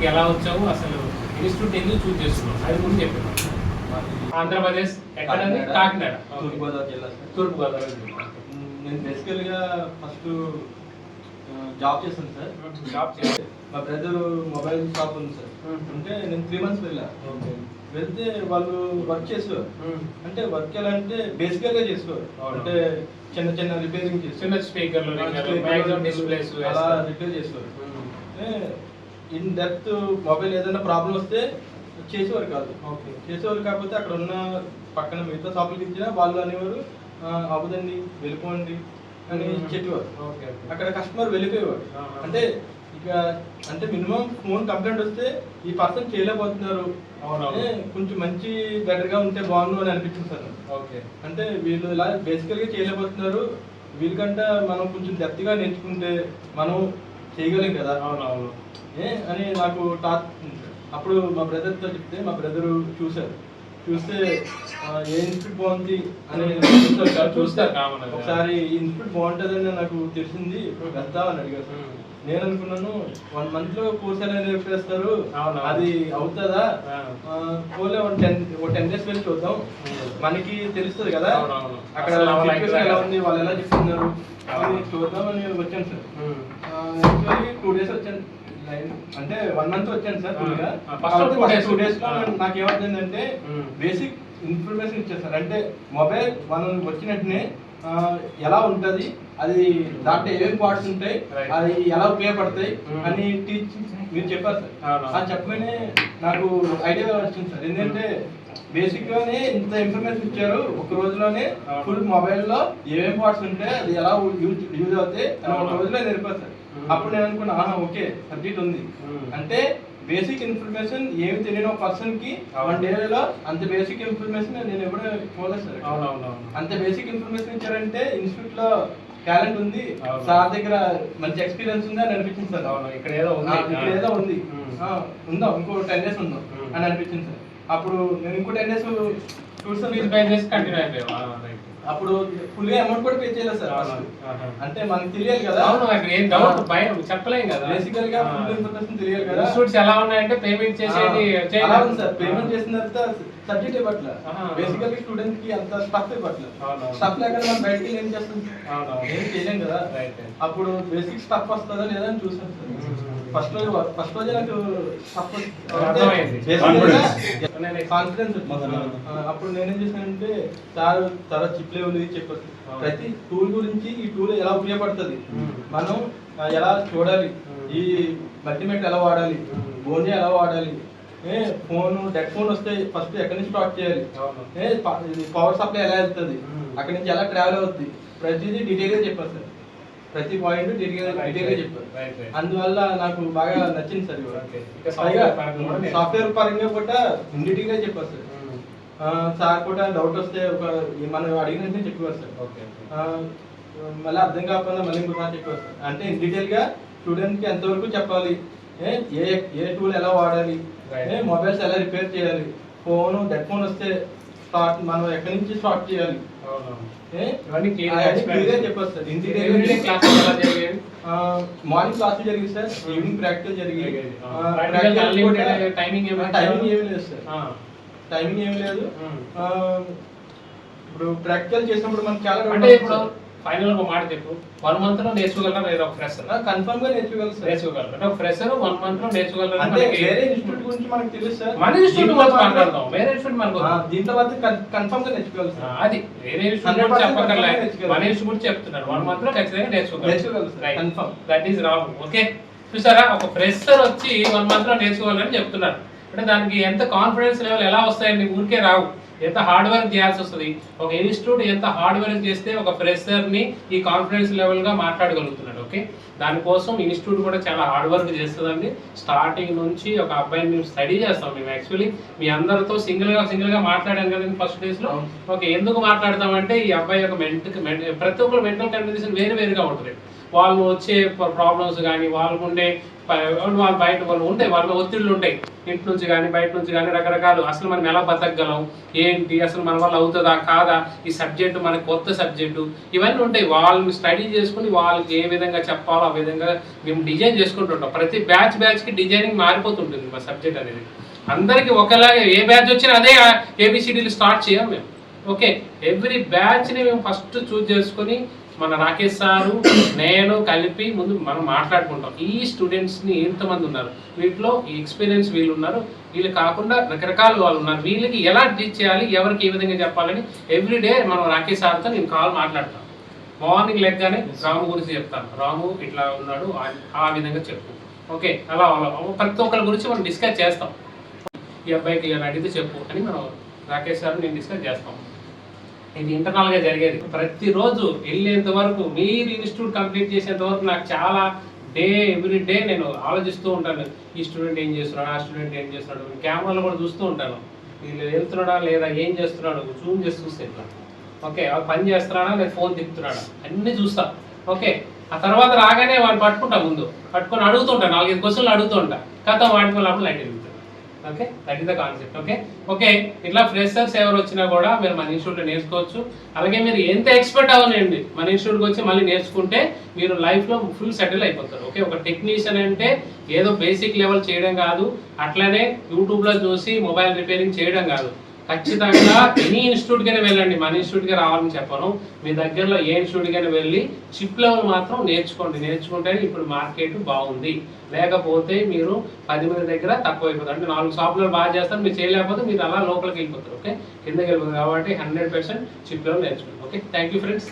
ఇన్స్టిట్యూట్కి ఎలా వచ్చావు, అసలు ఇన్స్టిట్యూట్ ఎందుకు చూస్ చేస్తున్నావు అది కూడా చెప్పాను. ఆంధ్రప్రదేశ్ ఎక్కడండి? కాకినాడ, తూర్పుగోదావరి జిల్లా. తూర్పుగోదావరి జిల్లా. నేను బేసికల్గా ఫస్ట్ జాబ్ చేశాను సార్. జాబ్ చేసి మా బ్రదర్ మొబైల్ షాప్ ఉంది సార్. అంటే నేను 3 months వెళ్ళా. వెళ్తే వాళ్ళు వర్క్ చేసేవారు. అంటే వర్క్ ఎలా అంటే బేసికల్గా చేసేవారు. అంటే చిన్న చిన్న రిపేరింగ్ చేసేవారు. చిన్న స్పీకర్లు, డిస్ప్లేస్ అలా రిపేర్ చేసేవారు. ఇన్ డెప్త్ మొబైల్ ఏదైనా ప్రాబ్లం వస్తే చేసేవారు కాదు. చేసేవారు కాకపోతే అక్కడ ఉన్న పక్కన మిగతా షాపులకి ఇచ్చినా వాళ్ళు అనేవారు అవ్వదండి వెళ్ళిపోండి అని చెప్పేవారు. అక్కడ కస్టమర్ వెళ్ళిపోయేవాడు. అంటే ఇక అంటే మినిమం ఫోన్ కంప్లైంట్ వస్తే ఈ పర్సన్ చేయలేకపోతున్నారు, కొంచెం మంచి బెటర్గా ఉంటే బాగుండు అని అనిపించింది సార్. అంటే వీళ్ళు ఇలా బేసికల్గా చేయలేకపోతున్నారు, వీళ్ళకంటే మనం కొంచెం డెప్త్గా నేర్చుకుంటే మనం చేయగలం కదా అని నాకు టాక్. అప్పుడు మా బ్రదర్తో చెప్తే మా బ్రదరు చూస్తే ఏ ఇన్స్టిట్యూట్ బాగుంది అని చూస్తారు. ఒకసారి ఈ ఇన్స్టిట్యూట్ బాగుంటుందని నాకు తెలిసింది, వెళ్తా అని అడిగారు. నేను అనుకున్నాను 1 month లో కోర్స్ ఎలా నేర్పిస్తారు, అది అవుతుందా, పోలే 10 days వెళ్ళి చూద్దాం, మనకి తెలుస్తుంది కదా అక్కడ ఎలా ఉంది, వాళ్ళు ఎలా చెప్తున్నారు అని చూద్దాం అని వచ్చాను సార్. యాక్చువల్లీ 2 days వచ్చాను. అంటే 1 month వచ్చాను సార్. 2 days లో నాకు ఏమవుతుందంటే బేసిక్ ఇన్ఫర్మేషన్ ఇచ్చేస్తారు. అంటే మొబైల్ మనం వచ్చిన వెంటనే ఎలా ఉంటుంది, అది దాంట్లో ఏమేమి పార్ట్స్ ఉంటాయి, అది ఎలా ఉపయోగపడతాయి అని మీరు చెప్పారు సార్. అది చెప్పగానే నాకు ఐడియా వచ్చింది సార్. ఎందుకంటే బేసిక్ గానే ఇంత ఇన్ఫర్మేషన్ ఇచ్చారు, ఒక రోజులోనే ఫుల్ మొబైల్లో ఏమేమి పార్ట్స్ ఉంటాయి, అది ఎలా యూజ్ అవుతాయి అని ఒక రోజులో నేర్పారు సార్. అప్పుడు నేను అనుకున్నా ఓకే సబ్జెక్ట్ ఉంది అంటే బేసిక్ ఇన్ఫర్మేషన్ ఏమి తెలియని ఒక పర్సన్ కి 1 day అంత బేసిక్ ఇన్ఫర్మేషన్ నేను ఎప్పుడూ చూడలేదు సార్. అంత బేసిక్ ఇన్ఫర్మేషన్ ఇచ్చారంటే ఇన్స్టిట్యూట్ లో టాలెంట్ ఉంది, సార్ దగ్గర మంచి ఎక్స్పీరియన్స్ ఉంది అని అనిపించింది సార్. ఇక్కడ ఏదో ఉంది ఉందాం, ఇంకో 10 days ఉందాం అని అనిపించింది సార్. అప్పుడు నేను ఇంకో 10 days కంటిన్యూ అయిపోయాం. అప్పుడు ఫుల్ గా అమౌంట్ కూడా పే చేయలేదు సార్. అంటే మనకు తెలియాలి కదా, చెప్పలేం కదా, బేసికల్ గా ఫుల్ ఇన్ఫర్మేషన్ తెలియాలి కదా. ఇన్స్టిట్యూట్స్ ఎలా ఉన్నాయంటే పేమెంట్ చేసేది సార్. పేమెంట్ చేసిన తర్వాత సబ్జెక్ట్ ఇవ్వట్ల, బేసికల్ స్టూడెంట్ కి అంత స్టఫ్ ఇవ్వట్ల. స్టఫ్ లేకుండా మనం బయటకి ఏం చేస్తాం, ఏం చేయలేం కదా. అప్పుడు బేసిక్ స్టఫ్ వస్తుందా లేదా అని చూసాను సార్. ఫస్ట్ రోజే నాకు కాన్ఫిడెన్స్ వచ్చింది. అప్పుడు నేనేం చేశానంటే చాలా చిప్ లెవెల్ చెప్పారు. ప్రతి టూల్ గురించి ఈ టూల్ ఎలా ఉపయోగపడుతుంది, మనం ఎలా చూడాలి, ఈ మల్టీమీటర్ ఎలా వాడాలి, బోన్ ఎలా వాడాలి, ఫోన్ డెడ్ ఫోన్ వస్తే ఫస్ట్ ఎక్కడి నుంచి స్టార్ట్ చేయాలి, పవర్ సప్లై ఎలా వెళ్తుంది, అక్కడి నుంచి ఎలా ట్రావెల్ అవుతుంది, ప్రతిదీ డీటెయిల్ గా చెప్పారు సార్. ప్రతి పాయింట్ డీటెయిల్ గా చెప్పారు. అందువల్ల నాకు బాగా నచ్చింది సార్. సాఫ్ట్వేర్ పరంగా కూడా డీటెయిల్ గా చెప్పారు సార్. సార్ కూడా డౌట్ వస్తే మనం అడిగినట్టే చెప్పేవారు సార్. మళ్ళీ అర్థం కాకుండా మళ్ళీ ఇంకోసారి చెప్పేవారు సార్. అంటే డీటెయిల్ గా స్టూడెంట్ కి ఎంతవరకు చెప్పాలి, ఏ టూల్ ఎలా వాడాలి, మొబైల్స్ ఎలా రిపేర్ చేయాలి, ఫోన్ డెడ్ ఫోన్ వస్తే మనం ఎక్కడి నుంచి స్టార్ట్ చేయాలి, చెప్పారు సార్. మార్నింగ్ క్లాస్ జరిగింది సార్, ఈవినింగ్ ప్రాక్టికల్ జరిగింది. టైమింగ్ ఏమీ లేదు సార్, టైమింగ్ ఏమి లేదు. ఇప్పుడు ప్రాక్టికల్ చేసినప్పుడు మనకి చాలా ఫైనల్ ఒక మాట చెప్పు, 1 month లో నేర్చుకోగలరా లేదా ఒక ఫ్రెషర్? కన్ఫర్మ్ గా నేర్చుకోగలరు. అంటే ఒక ఫ్రెషర్ 1 month లో నేర్చుకోగలరు. అంటే వేరే ఇన్స్టిట్యూట్ గురించి మనకు తెలుసు సార్, మన ఇన్స్టిట్యూట్ గురించి మాట్లాడదాం, వేరే ఇన్స్టిట్యూట్ మనకు దీంట్లో మాత్రం కన్ఫర్మ్ గా నేర్చుకోగలరు సార్. అది వేరే ఇన్స్టిట్యూట్ చెప్పక్కర్లేదు, మన ఇన్స్టిట్యూట్ చెప్తున్నారు 1 month లో ఖచ్చితంగా నేర్చుకోగలరు. Confirm, that is wrong. Okay, చూసారా, ఒక ఫ్రెషర్ వచ్చి 1 month లో నేర్చుకోవాలని చెప్తున్నారు. అంటే దానికి ఎంత కాన్ఫిడెన్స్ లెవెల్ ఎలా వస్తాయండి, ఊరికే రావు. ఎంత హార్డ్ వర్క్ చేయాల్సి వస్తుంది. ఒక ఇన్స్టిట్యూట్ ఎంత హార్డ్ వర్క్ చేస్తే ఒక ఫ్రెషర్ని ఈ కాన్ఫిడెన్స్ లెవెల్గా మాట్లాడగలుగుతున్నాడు. ఓకే, దానికోసం ఇన్స్టిట్యూట్ కూడా చాలా హార్డ్ వర్క్ చేస్తుందండి. స్టార్టింగ్ నుంచి ఒక అబ్బాయిని మేము స్టడీ చేస్తాం. మేము యాక్చువల్లీ మీ అందరితో సింగిల్గా మాట్లాడాను కదండి ఫస్ట్ డేస్లో. ఓకే, ఎందుకు మాట్లాడతామంటే ఈ అబ్బాయి యొక్క ప్రతి ఒక్కరు మెంటల్ కండిషన్ వేరుగా ఉంటుంది. వాళ్ళు వచ్చే ప్రాబ్లమ్స్ కానీ, వాళ్ళకు ఉండే వాళ్ళు బయట వాళ్ళు ఉంటాయి, వాళ్ళ ఒత్తిళ్ళు ఉంటాయి ఇంటి నుంచి కానీ బయట నుంచి కానీ రకరకాలు. అసలు మనం ఎలా బతకగలం, ఏంటి అసలు మన వల్ల అవుతుందా కాదా, ఈ సబ్జెక్టు మనకు కొత్త సబ్జెక్టు, ఇవన్నీ ఉంటాయి. వాళ్ళని స్టడీ చేసుకుని వాళ్ళకి ఏ విధంగా చెప్పాలో ఆ విధంగా మేము డిజైన్ చేసుకుంటుంటాం. ప్రతి బ్యాచ్కి డిజైనింగ్ మారిపోతుంటుంది మా సబ్జెక్ట్ అనేది. అందరికీ ఒకలాగే ఏ బ్యాచ్ వచ్చినా అదే ఏబిసిడీలు స్టార్ట్ చేయం మేము. ఓకే, ఎవ్రీ బ్యాచ్ని మేము ఫస్ట్ చూజ్ చేసుకొని మన రాకేష్ సారు నేను కలిపి ముందు మనం మాట్లాడుకుంటాం. ఈ స్టూడెంట్స్ని ఎంతమంది ఉన్నారు, వీటిలో ఈ ఎక్స్పీరియన్స్ వీళ్ళు ఉన్నారు, వీళ్ళు కాకుండా రకరకాల వాళ్ళు ఉన్నారు, వీళ్ళకి ఎలా టీచ్ చేయాలి, ఎవరికి ఏ విధంగా చెప్పాలని ఎవ్రీడే మనం రాకేష్ సార్తో నేను కాల్ మాట్లాడతాను. మార్నింగ్ లెగ్గానే రాము గురించి చెప్తాను, రాము ఇట్లా ఉన్నాడు ఆ విధంగా చెప్పు. ఓకే, అలా ప్రతి ఒక్కరి గురించి మనం డిస్కస్ చేస్తాం. ఈ అబ్బాయికి ఇలా అడిగితే చెప్పు అని మనం రాకేష్ సార్ నేను డిస్కస్ చేస్తాం. ఇది ఇంటర్నల్గా జరిగేది. ప్రతిరోజు వెళ్ళేంత వరకు మీరు ఇన్స్టిట్యూట్ కంప్లీట్ చేసేంత వరకు నాకు చాలా ఎవ్రీ డే నేను ఆలోచిస్తూ ఉంటాను, ఈ స్టూడెంట్ ఏం చేస్తున్నాడు, ఆ స్టూడెంట్ ఏం చేస్తున్నాడు. కెమెరాలో కూడా చూస్తూ ఉంటాను, వీళ్ళు వెళ్తున్నాడా లేదా, ఏం చేస్తున్నాడు, జూమ్ చేసి చూస్తే ఇట్లా. ఓకే, వాళ్ళు పని చేస్తున్నాడా లేదా ఫోన్ తిప్పుతున్నాడా అన్నీ చూస్తా. ఓకే, ఆ తర్వాత రాగానే వాళ్ళు పట్టుకుంటా, ముందు పట్టుకొని అడుగుతుంటా, 4-5 క్వశ్చన్లు అడుగుతూ ఉంటా. కథ వాటి వల్ల లైట్ వెళ్తుంది. Okay, that is the concept. Okay, ఇట్లా ఫ్రెషర్స్ ఎవరు వచ్చినా కూడా మీరు మన ఇన్స్టిట్యూట్లో నేర్చుకోవచ్చు. అలాగే మీరు ఎంత ఎక్స్పర్ట్ అవ్వనండి మన ఇన్స్టిట్యూట్కి వచ్చి మళ్ళీ నేర్చుకుంటే మీరు లైఫ్లో ఫుల్ సెటిల్ అయిపోతారు. ఓకే, ఒక టెక్నీషియన్ అంటే ఏదో బేసిక్ లెవెల్ చేయడం కాదు, అట్లనే యూట్యూబ్లో చూసి మొబైల్ రిపేరింగ్ చేయడం కాదు. ఖచ్చితంగా ఎనీ ఇన్స్టిట్యూట్కైనా వెళ్ళండి, మన ఇన్స్టిట్యూట్కే రావాలని చెప్పను. మీ దగ్గరలో ఏ ఇన్స్టిట్యూట్కైనా వెళ్ళి చిప్ లెవెల్ మాత్రం నేర్చుకుంటేనే ఇప్పుడు మార్కెట్ బాగుంది. లేకపోతే మీరు 10 మంది దగ్గర తక్కువ అయిపోతారు. అంటే 4 షాపులు బాగా చేస్తారు, మీరు చేయలేకపోతే మీరు అలా లోపలికి వెళ్ళిపోతారు. ఓకే, కిందకి వెళ్ళిపోతారు. కాబట్టి 100% చిప్ లెవెల్ నేర్చుకోండి. Okay, thank you friends.